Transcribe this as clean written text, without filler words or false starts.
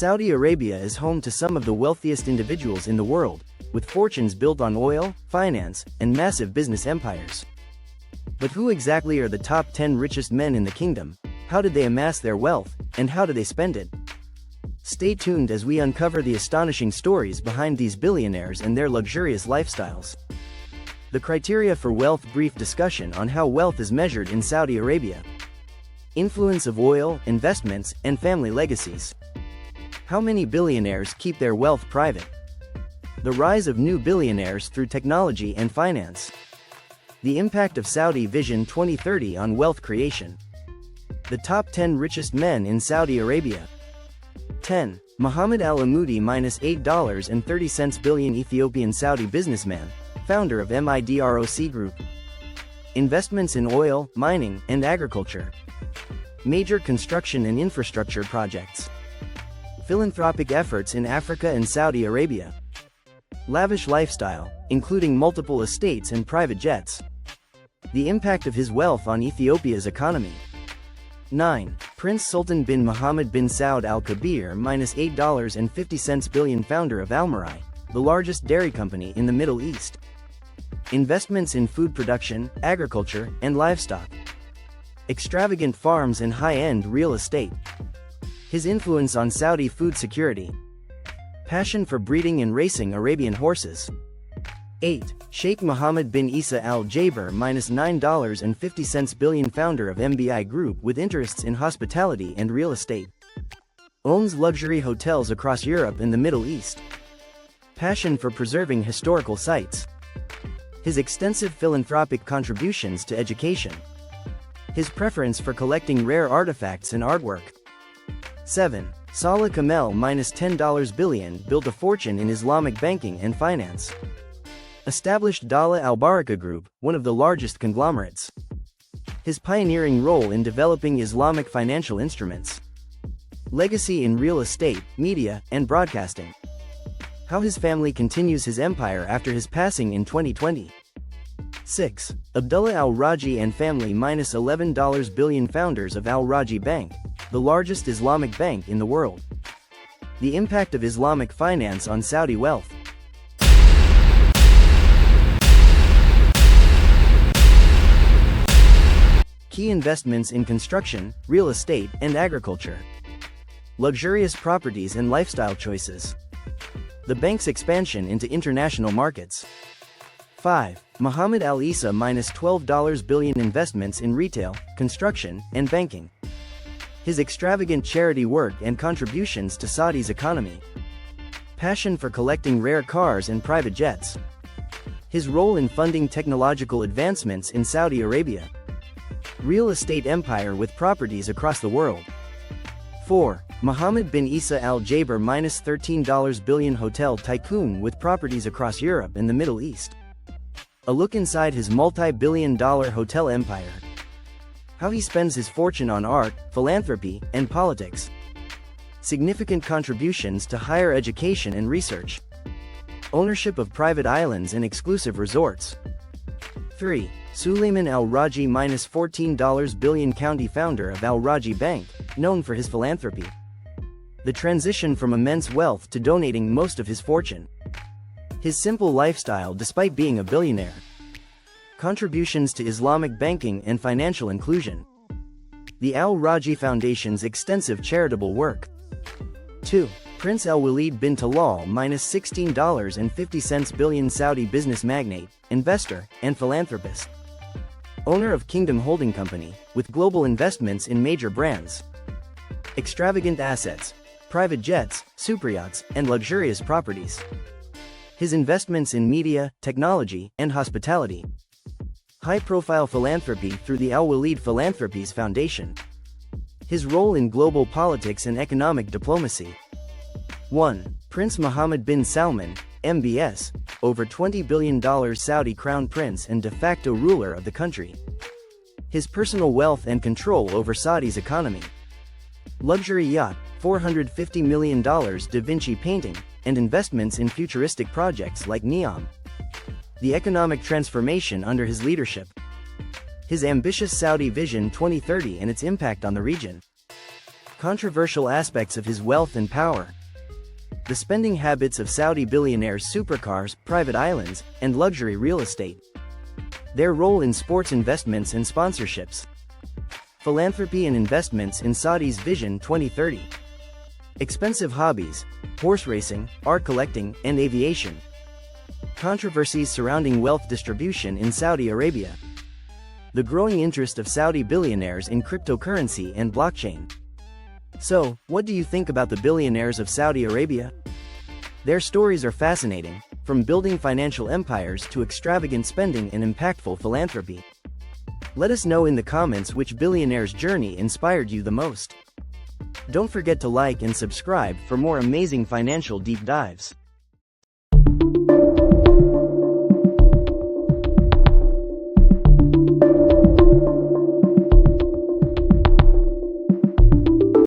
Saudi Arabia is home to some of the wealthiest individuals in the world, with fortunes built on oil, finance, and massive business empires. But who exactly are the top 10 richest men in the kingdom? How did they amass their wealth, and how do they spend it? Stay tuned as we uncover the astonishing stories behind these billionaires and their luxurious lifestyles. The criteria for wealth: brief discussion on how wealth is measured in Saudi Arabia. Influence of oil, investments, and family legacies. How many billionaires keep their wealth private? The rise of new billionaires through technology and finance. The impact of Saudi Vision 2030 on wealth creation. The top 10 richest men in Saudi Arabia. 10. Mohammed Al-Amoudi $8.30 billion, Ethiopian Saudi businessman, founder of MIDROC Group. Investments in oil, mining, and agriculture. Major construction and infrastructure projects. Philanthropic efforts in Africa and Saudi Arabia. Lavish lifestyle, including multiple estates and private jets. The impact of his wealth on Ethiopia's economy. 9. Prince Sultan bin Mohammed bin Saud Al Kabir $8.50 billion, founder of Almarai, the largest dairy company in the Middle East. Investments in food production, agriculture, and livestock. Extravagant farms and high-end real estate. His influence on Saudi food security. Passion for breeding and racing Arabian horses. 8. Sheikh Mohammed bin Isa Al Jaber $9.50 billion, founder of MBI Group with interests in hospitality and real estate. Owns luxury hotels across Europe and the Middle East. Passion for preserving historical sites. His extensive philanthropic contributions to education. His preference for collecting rare artifacts and artwork. 7. Salah Kamel $10 billion, built a fortune in Islamic banking and finance. Established Dala Al Baraka Group, one of the largest conglomerates. His pioneering role in developing Islamic financial instruments. Legacy in real estate, media, and broadcasting. How his family continues his empire after his passing in 2020. 6. Abdullah Al Raji and family $11 billion, founders of Al Raji Bank, the largest Islamic bank in the world. The impact of Islamic finance on Saudi wealth. Key investments in construction, real estate, and agriculture. Luxurious properties and lifestyle choices. The bank's expansion into international markets. 5. Mohammed Al Isa $12 billion, investments in retail, construction, and banking. His extravagant charity work and contributions to Saudi's economy. Passion for collecting rare cars and private jets. His role in funding technological advancements in Saudi Arabia. Real estate empire with properties across the world. 4. Mohammed bin Isa Al Jaber $13 billion, hotel tycoon with properties across Europe and the Middle East. A look inside his multi-billion-dollar hotel empire. How he spends his fortune on art, philanthropy, and politics. Significant contributions to higher education and research. Ownership of private islands and exclusive resorts. 3. Suleiman Al Raji $14 billion, county founder of Al Raji Bank, known for his philanthropy. The transition from immense wealth to donating most of his fortune. His simple lifestyle despite being a billionaire. Contributions to Islamic banking and financial inclusion. The Al Raji Foundation's extensive charitable work. 2. Prince Al Walid bin Talal $16.50 billion, Saudi business magnate, investor, and philanthropist. Owner of Kingdom Holding Company, with global investments in major brands. Extravagant assets, private jets, superyachts, and luxurious properties. His investments in media, technology, and hospitality. High-profile philanthropy through the Al Walid Philanthropies Foundation. His role in global politics and economic diplomacy. 1. Prince Mohammed bin Salman, MBS, over $20 billion Saudi crown prince and de facto ruler of the country. His personal wealth and control over Saudi's economy. Luxury yacht, $450 million Da Vinci painting, and investments in futuristic projects like NEOM. The economic transformation under his leadership. His ambitious Saudi Vision 2030 and its impact on the region. Controversial aspects of his wealth and power. The spending habits of Saudi billionaires, supercars, private islands, and luxury real estate. Their role in sports investments and sponsorships. Philanthropy and investments in Saudi's Vision 2030. Expensive hobbies, horse racing, art collecting, and aviation. Controversies surrounding wealth distribution in Saudi Arabia. The growing interest of Saudi billionaires in cryptocurrency and blockchain. So, what do you think about the billionaires of Saudi Arabia? Their stories are fascinating, from building financial empires to extravagant spending and impactful philanthropy. Let us know in the comments which billionaire's journey inspired you the most. Don't forget to like and subscribe for more amazing financial deep dives.